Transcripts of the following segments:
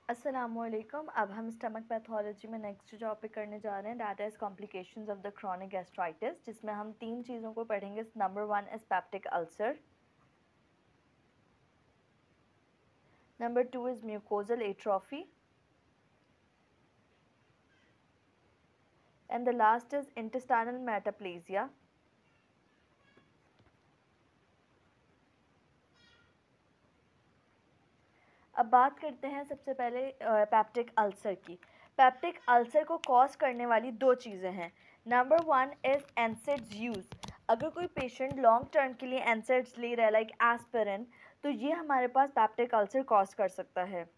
अस्सलामुअलैकुम। अब हम स्टमक पैथोलॉजी में नेक्स्ट जो टॉपिक करने जा रहे हैं that is complications of the chronic gastritis, जिसमें हम तीन चीज़ों को पढ़ेंगे। Number one is peptic ulcer, number two is mucosal atrophy and the last is intestinal metaplasia. अब बात करते हैं सबसे पहले पेप्टिक अल्सर की। पेप्टिक अल्सर को कॉज करने वाली दो चीज़ें हैं। Number one is NSAIDs use. अगर कोई पेशेंट लॉन्ग टर्म के लिए एनसेड्स ले रहा है लाइक एस्पिरिन, तो ये हमारे पास पेप्टिक अल्सर कॉज कर सकता है।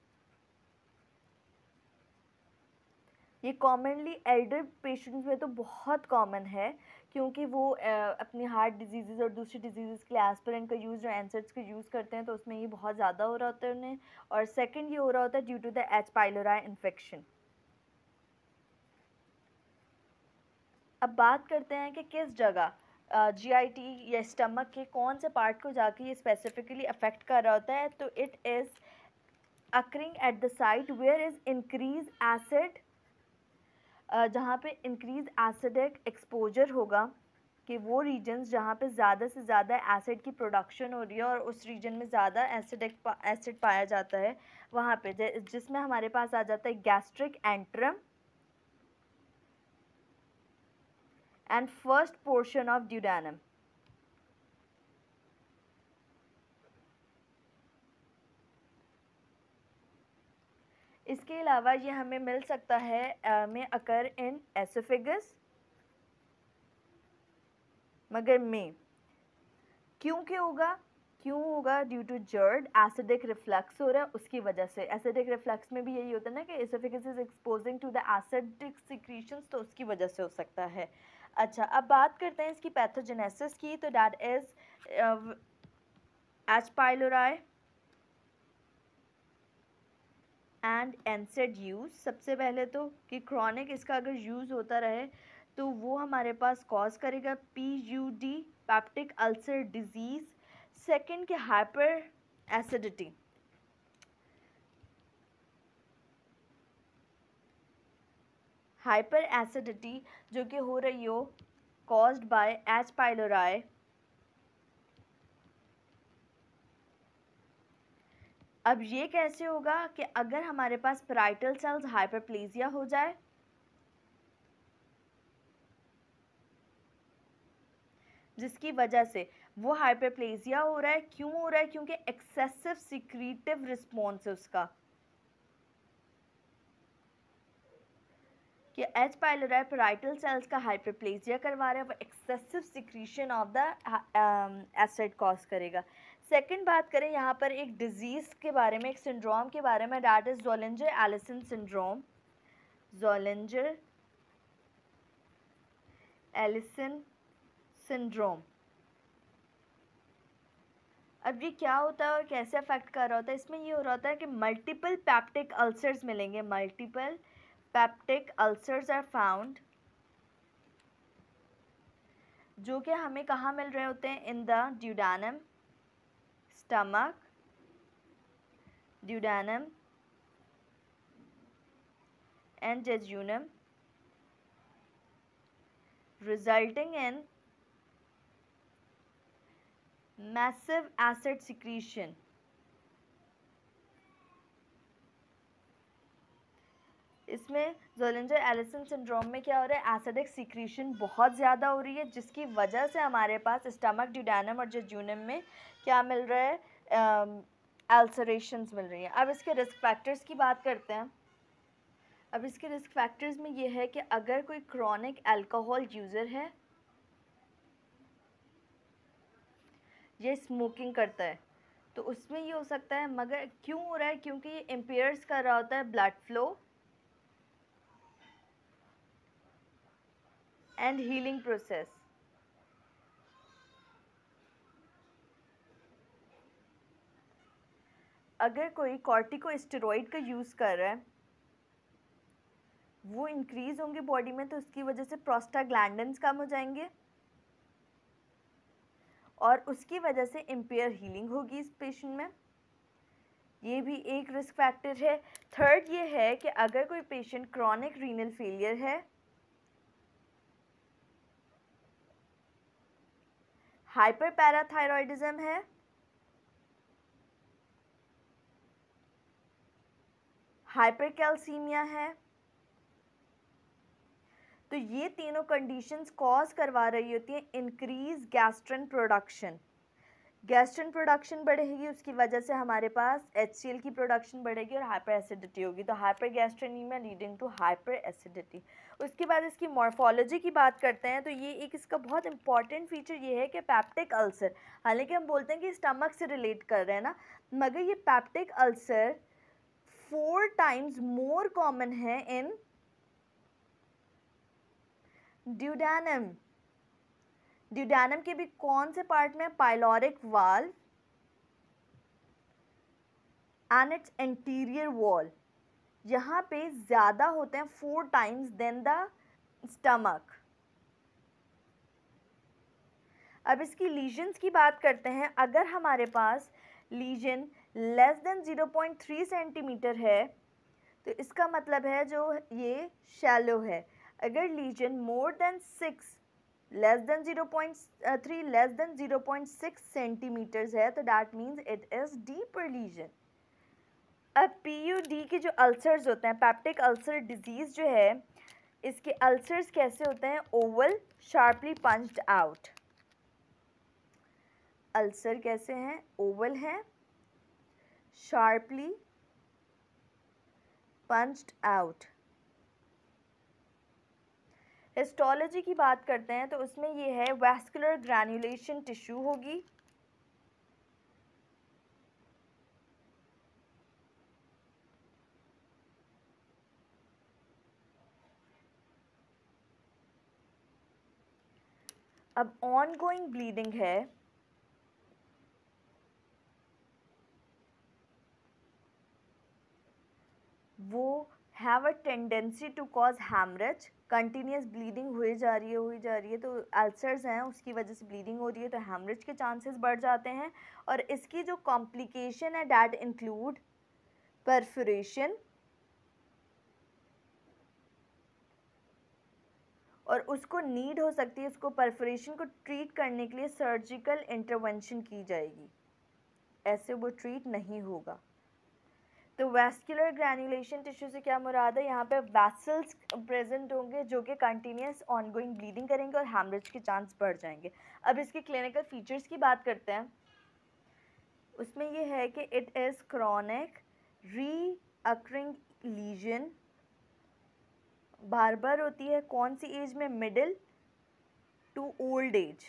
ये कॉमनली एल्डर पेशेंट्स में तो बहुत कॉमन है, क्योंकि वो अपनी हार्ट डिजीज़ और दूसरी डिजीज़ के लिए एस्पिरिन का यूज़, जो एनसेड्स का यूज़ करते हैं, तो उसमें ये बहुत ज़्यादा हो रहा होता है उन्हें। और सेकंड ये हो रहा होता है due to the H pylori infection. अब बात करते हैं कि किस जगह जीआईटी या स्टमक के कौन से पार्ट को जाके ये स्पेसिफिकली अफेक्ट कर रहा होता है। तो it is occurring at the site where is increase acid, जहाँ पे इंक्रीज एसिडिक एक्सपोजर होगा, कि वो रीजन्स जहाँ पे ज़्यादा से ज़्यादा एसिड की प्रोडक्शन हो रही है और उस रीजन में ज़्यादा एसिड पाया जाता है, वहाँ पे जिसमें हमारे पास आ जाता है gastric antrum and first portion of duodenum. इसके अलावा ये हमें मिल सकता है में अकर इन एसोफेगस, मगर में क्यों होगा due to GERD acidic reflux हो रहा है, उसकी वजह से। एसिडिक रिफ्लक्स में भी यही होता है ना कि oesophagus is exposing to the acidic secretions, तो उसकी वजह से हो सकता है। अच्छा, अब बात करते हैं इसकी पैथोजेनेसिस की। तो that is H pylori and एनसेड use. सबसे पहले तो कि क्रॉनिक इसका अगर यूज़ होता रहे तो वो हमारे पास कॉज करेगा PUD, peptic ulcer disease. Second के हाइपर एसिडिटी, हाइपर एसिडिटी जो कि हो रही हो कॉज्ड बाय एच पाइलोराई। अब ये कैसे होगा कि अगर हमारे पास पैराइटल सेल्स हाइपरप्लेजिया हो जाए, जिसकी वजह से वो हाइपरप्लेजिया हो रहा है। क्यों हो रहा है? क्योंकि एक्सेसिव सिक्रीटिव रिस्पॉन्स है उसका, कि एच पाइलोराई पैराइटल सेल्स का हाइपरप्लेजिया करवा रहा है, वो excessive secretion of the acid cause करेगा। सेकंड बात करें यहाँ पर एक डिजीज़ के बारे में, एक सिंड्रोम के बारे में, that is Zollinger Ellison syndrome. Zollinger Ellison syndrome. अब ये क्या होता है और कैसे अफेक्ट कर रहा होता है? इसमें ये हो रहा होता है कि मल्टीपल पैप्टिक अल्सर्स मिलेंगे। Multiple peptic ulcers are found, जो कि हमें कहाँ मिल रहे होते हैं? In the duodenum, stomach, duodenum and jejunum, resulting in massive acid secretion। इसमें ज़ोलिंजर एलिसन सिंड्रोम में क्या हो रहा है? एसिडिक सिक्रीशन बहुत ज़्यादा हो रही है, जिसकी वजह से हमारे पास स्टमक, ड्यूडेनम और जेजुनम में क्या मिल रहा है? अल्सरेशंस मिल रही हैं। अब इसके रिस्क फैक्टर्स की बात करते हैं। अब इसके रिस्क फैक्टर्स में ये है कि अगर कोई क्रॉनिक अल्कोहल यूज़र है ये स्मोकिंग करता है, तो उसमें ये हो सकता है। मगर क्यों हो रहा है? क्योंकि ये इम्पेयर्स कर रहा होता है blood flow and healing process. अगर कोई कॉर्टिकोस्टेरॉइड का यूज़ कर रहा है, वो इंक्रीज़ होंगे बॉडी में, तो उसकी वजह से प्रोस्टाग्लैंडिन्स कम हो जाएंगे और उसकी वजह से इम्पेयर हीलिंग होगी इस पेशेंट में। ये भी एक रिस्क फैक्टर है। थर्ड ये है कि अगर कोई पेशेंट क्रॉनिक रीनल फेलियर है, हाइपरपैराथायरॉयडिज्म है, हाइपरकैल्सीमिया है, तो ये तीनों कंडीशंस कॉज करवा रही होती हैं increase gastrin production. Gastrin production बढ़ेगी, उसकी वजह से हमारे पास HCl की प्रोडक्शन बढ़ेगी और हाइपर एसिडिटी होगी, तो hyper gastrinaemia leading to hyper acidity. उसके बाद इसकी मॉर्फोलॉजी की बात करते हैं तो ये एक इसका बहुत इंपॉर्टेंट फीचर ये है कि पैप्टिक अल्सर, हालांकि हम बोलते हैं कि स्टमक से रिलेट कर रहे हैं ना, मगर ये peptic ulcer 4 times more common है इन ड्यूडेनम। ड्यूडेनम के भी कौन से पार्ट में? Pyloric valve and it's interior wall, यहाँ पे ज़्यादा होते हैं 4 टाइम्स देन द स्टमक। अब इसकी लीजन्स की बात करते हैं। अगर हमारे पास लीजन लेस देन 0.3 सेंटीमीटर है तो इसका मतलब है जो ये शैलो है। अगर lesion more than 6 less than 0.3 less than 0.6 centimetres है तो that means it is deeper lesion. अब PUD के जो अल्सर्स होते हैं, पैप्टिक अल्सर डिजीज़ जो है, इसके अल्सर्स कैसे होते हैं? Oval sharply punched out. Ulcer कैसे हैं? ओवल हैं, शार्पली पंच्ड आउट। हिस्टोलॉजी की बात करते हैं तो उसमें ये है वैस्कुलर ग्रैन्युलेशन टिश्यू होगी, अब ऑनगोइंग ब्लीडिंग है, वो have a tendency to cause haemorrhage, continuous bleeding हुई जा रही है तो अल्सर्स हैं उसकी वजह से ब्लीडिंग हो रही है तो हैमरेज के चांसेस बढ़ जाते हैं। और इसकी जो कॉम्प्लिकेशन है दैट इंक्लूड परफोरेशन, और उसको नीड हो सकती है, उसको परफोरेशन को ट्रीट करने के लिए सर्जिकल इंटरवेंशन की जाएगी, ऐसे वो ट्रीट नहीं होगा। तो वैस्कुलर ग्रैन्युलेशन टिश्यू से क्या मुराद है? यहाँ पे वैसल्स प्रेजेंट होंगे जो कि कंटिन्यूस ऑनगोइंग ब्लीडिंग करेंगे और हैमरेज के चांस बढ़ जाएंगे। अब इसके क्लिनिकल फीचर्स की बात करते हैं। उसमें ये है कि it is chronic recurring lesion, बार बार होती है। कौन सी एज में? Middle to old age.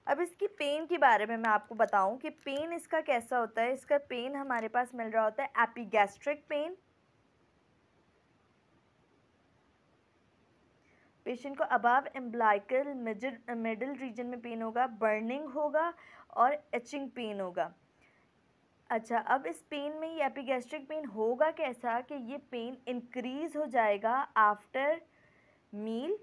अब इसकी पेन के बारे में मैं आपको बताऊं कि पेन इसका कैसा होता है। इसका पेन हमारे पास मिल रहा होता है एपिगैस्ट्रिक पेन, पेशेंट को अबव एम्ब्लाइकल मिडिल रीजन में पेन होगा, बर्निंग होगा और एचिंग पेन होगा। अच्छा, अब इस पेन में ये एपिगैस्ट्रिक पेन होगा कैसा कि ये पेन इंक्रीज हो जाएगा after meal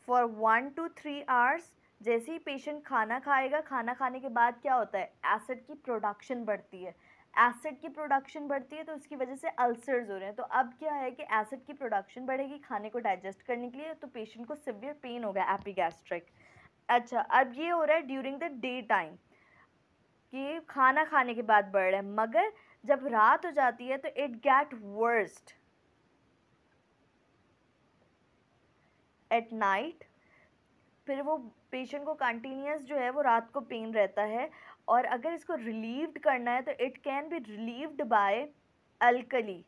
for 1 to 3 hours. जैसे ही पेशेंट खाना खाएगा, खाना खाने के बाद क्या होता है? एसिड की प्रोडक्शन बढ़ती है। एसिड की प्रोडक्शन बढ़ती है तो उसकी वजह से अल्सर्स हो रहे हैं। तो अब क्या है कि एसिड की प्रोडक्शन बढ़ेगी खाने को डाइजेस्ट करने के लिए, तो पेशेंट को सिवियर पेन होगा एपिगैस्ट्रिक। अच्छा, अब ये हो रहा है ड्यूरिंग द डे टाइम कि खाना खाने के बाद बढ़ रहा है, मगर जब रात हो जाती है तो it get worst at night. फिर वो पेशेंट को कंटिन्यूस जो है वो रात को पेन रहता है, और अगर इसको रिलीव्ड करना है तो it can be relieved by alkali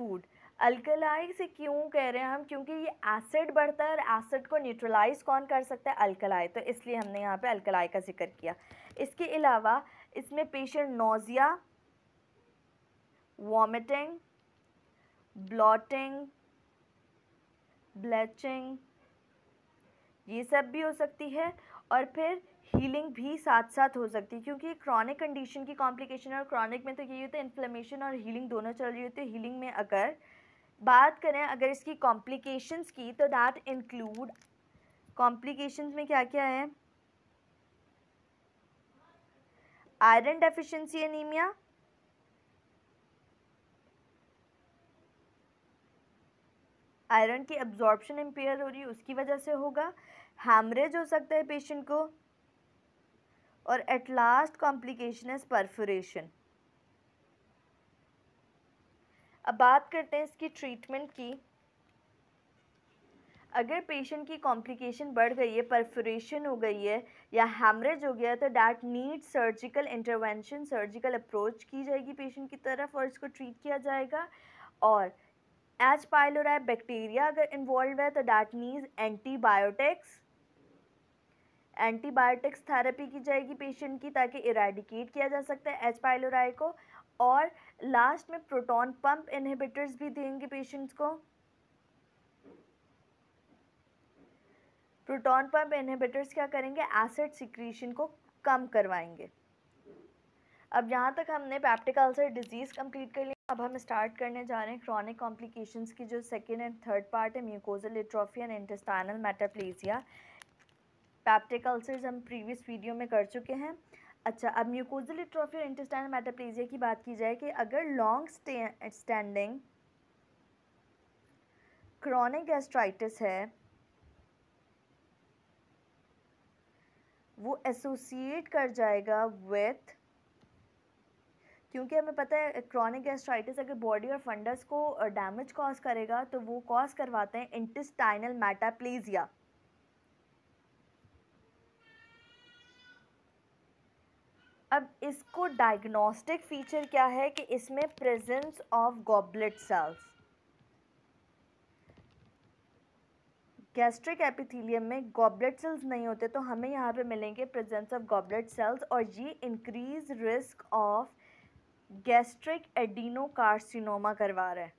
food. Alkali से क्यों कह रहे हैं हम? क्योंकि ये एसिड बढ़ता है और एसिड को न्यूट्रलाइज कौन कर सकता है? अल्कलाई, तो इसलिए हमने यहाँ पे अल्कलाई का जिक्र किया। इसके अलावा इसमें patient nausea, vomiting, blotting, bleaching, ये सब भी हो सकती है, और फिर हीलिंग भी साथ साथ हो सकती है, क्योंकि क्रॉनिक कंडीशन की कॉम्प्लिकेशन है और क्रॉनिक में तो यही होता है इन्फ्लेमेशन और हीलिंग दोनों चल रही होती है। हीलिंग में अगर बात करें अगर इसकी कॉम्प्लिकेशंस की तो दैट इंक्लूड, कॉम्प्लिकेशंस में क्या क्या है? आयरन डेफिशिएंसी एनीमिया, आयरन की एब्जॉर्प्शन इम्पेयर हो रही है उसकी वजह से होगा, हैमरेज हो सकता है पेशेंट को, और at last complication is perforation. अब बात करते हैं इसकी ट्रीटमेंट की। अगर पेशेंट की कॉम्प्लिकेशन बढ़ गई है, परफोरेशन हो गई है या हैमरेज हो गया है, तो that need surgical intervention, surgical approach की जाएगी पेशेंट की तरफ और इसको ट्रीट किया जाएगा। और एच पाइलोराई बैक्टीरिया अगर इन्वॉल्व है तो that needs antibiotics, antibiotics therapy की जाएगी पेशेंट की ताकि इरेडिकेट किया जा सकता है एच पाइलोराई को। और लास्ट में प्रोटॉन पंप इनहिबिटर्स भी देंगे पेशेंट्स को। प्रोटॉन पंप इनहिबिटर्स क्या करेंगे, एसिड सिक्रीशन को कम करवाएंगे। अब यहाँ तक हमने पेप्टिक अल्सर डिजीज़ कंप्लीट कर लिया। अब हम स्टार्ट करने जा रहे हैं क्रॉनिक कॉम्प्लिकेशंस की जो सेकेंड एंड थर्ड पार्ट है, mucosal atrophy and intestinal metaplasia. Peptic ulcers हम प्रीवियस वीडियो में कर चुके हैं। अच्छा, अब म्यूकोजल एट्रोफी और इंटेस्टाइनल मेटाप्लेजिया की बात की जाए कि अगर लॉन्ग स्टैंडिंग क्रॉनिक गैस्ट्राइटिस है वो एसोसिएट कर जाएगा विथ, क्योंकि हमें पता है क्रॉनिक गैस्ट्राइटिस अगर बॉडी और फंडस को डैमेज कॉज करेगा तो वो कॉज करवाते हैं इंटेस्टाइनल मेटाप्लेजिया। अब इसको डायग्नोस्टिक फीचर क्या है कि इसमें presence of goblet cells, gastric epithelium में गॉबलेट सेल्स नहीं होते तो हमें यहाँ पे मिलेंगे प्रेजेंस ऑफ गॉबलेट सेल्स, और ये increase risk of gastric adenocarcinoma करवा रहा है।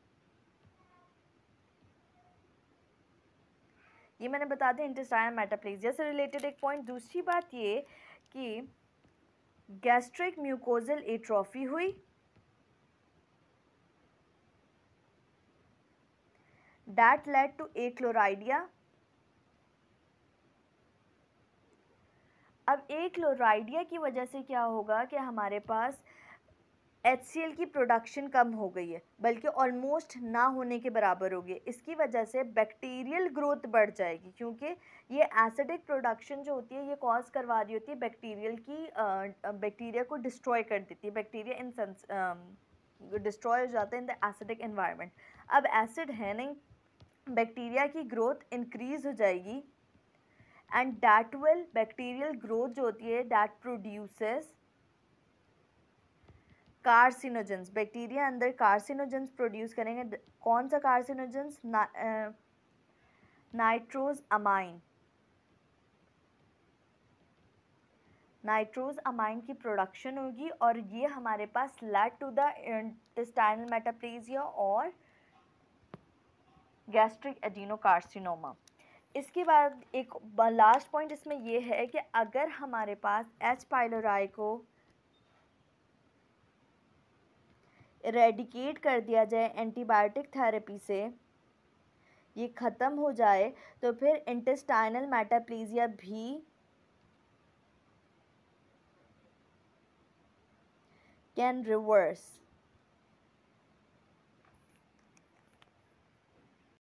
ये मैंने बता दिया इंटेस्टाइनल मेटाप्लेजिया से रिलेटेड एक पॉइंट। दूसरी बात ये कि गैस्ट्रिक म्यूकोजल एट्रोफी हुई, that led to achlorhydria। अब एक्लोराइडिया की वजह से क्या होगा कि हमारे पास HCl की प्रोडक्शन कम हो गई है, बल्कि ऑलमोस्ट ना होने के बराबर हो गई। इसकी वजह से बैक्टीरियल ग्रोथ बढ़ जाएगी, क्योंकि ये एसिडिक प्रोडक्शन जो होती है ये कॉज करवा रही होती है बैक्टीरियल की, बैक्टीरिया को डिस्ट्रॉय कर देती है। बैक्टीरिया इन डिस्ट्रॉय हो जाता है इन द एसिडिक एनवायरनमेंट। अब एसिड है नहीं, बैक्टीरिया की ग्रोथ इंक्रीज हो जाएगी and that will, bacterial growth जो होती है दैट प्रोड्यूसेस कार्सिनोजेंस। बैक्टीरिया अंदर कार्सिनोजेंस प्रोड्यूस करेंगे। कौन सा carcinogens, nitrosamine, nitrosamine की प्रोडक्शन होगी और ये हमारे पास led to the intestinal metaplasia और गैस्ट्रिक एडिनोकार्सिनोमा। इसके बाद एक लास्ट पॉइंट इसमें ये है कि अगर हमारे पास एच पाइलोराई को इरेडिकेट कर दिया जाए एंटीबायोटिक थेरेपी से, ये ख़त्म हो जाए, तो फिर इंटेस्टाइनल मेटाप्लेजिया भी कैन रिवर्स।